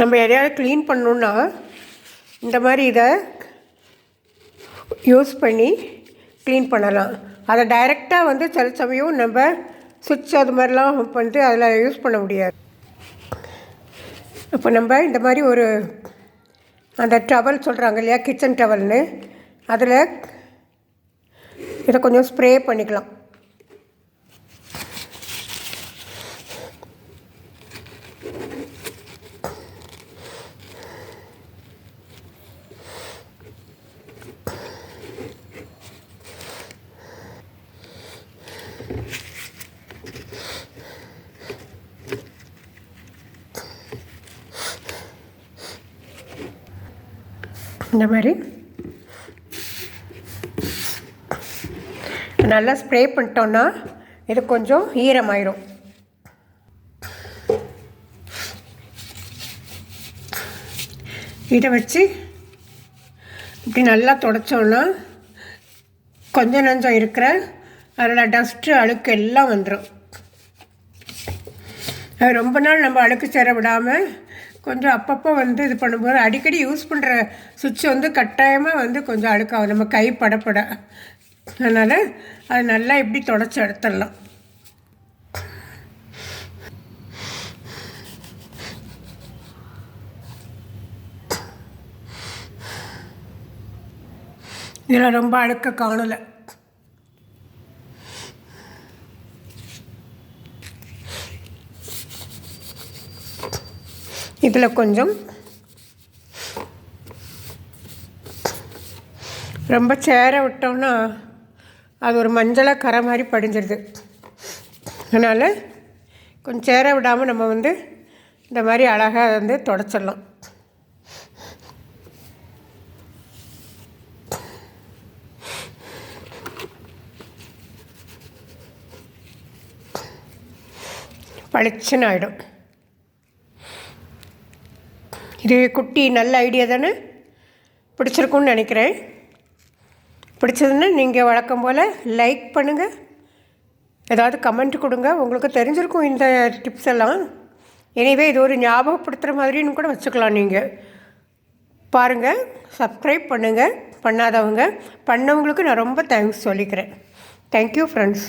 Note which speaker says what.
Speaker 1: நம்ம எதையாவது க்ளீன் பண்ணணுன்னா இந்த மாதிரி இதை யூஸ் பண்ணி க்ளீன் பண்ணலாம். அதை டைரெக்டாக வந்து சில சமயம் நம்ம சுவிட்ச் அது மாதிரிலாம் வந்து அதில் யூஸ் பண்ண முடியாது. இப்போ நம்ம இந்த மாதிரி ஒரு அந்த டவல் சொல்கிறாங்க இல்லையா, கிச்சன் டவல்னு, அதில் இதை கொஞ்சம் ஸ்ப்ரே பண்ணிக்கலாம். இந்த மாதிரி நல்லா ஸ்ப்ரே பண்ணிட்டோன்னா இது கொஞ்சம் ஈரமாயிரும். இதை வச்சு இப்படி நல்லா துடைச்சோன்னா கொஞ்சம் நஞ்சம் இருக்கிற அதில் டஸ்ட்டு அழுக்கு எல்லாம் வந்துடும். அது ரொம்ப நாள் நம்ம அழுக்கு சேர விடாமல் கொஞ்சம் அப்பப்போ வந்து இது பண்ணும்போது அடிக்கடி யூஸ் பண்ணுற சுவிட்ச் வந்து கட்டாயமாக வந்து கொஞ்சம் அழுக்காகும் நம்ம கை படப்பட. அதனால் அது நல்லா இப்படி தொடச்சி எடுத்துடலாம். இதில் ரொம்ப அழுக்க காணலை. இதில் கொஞ்சம் ரொம்ப சேர விட்டோம்னா அது ஒரு மஞ்சளை கரை மாதிரி படிஞ்சிருது. அதனால் கொஞ்சம் சேர விடாமல் நம்ம வந்து இந்த மாதிரி அழகாக வந்து தொடச்சிடலாம். பளிச்சுன்னு ஆகிடும். இது குட்டி நல்ல ஐடியா தானே, பிடிச்சிருக்குன்னு நினைக்கிறேன். பிடிச்சதுன்னா நீங்கள் வழக்கம் போல் லைக் பண்ணுங்கள், ஏதாவது கமெண்ட் கொடுங்க. உங்களுக்கு தெரிஞ்சிருக்கும் இந்த டிப்ஸ் எல்லாம். எனிவே இது ஒரு ஞாபகப்படுத்துகிற மாதிரின்னு கூட வச்சுக்கலாம். நீங்கள் பாருங்கள், சப்ஸ்கிரைப் பண்ணுங்கள். பண்ணாதவங்க, பண்ணவங்களுக்கு நான் ரொம்ப தேங்க்ஸ் சொல்லிக்கிறேன். Thank you friends.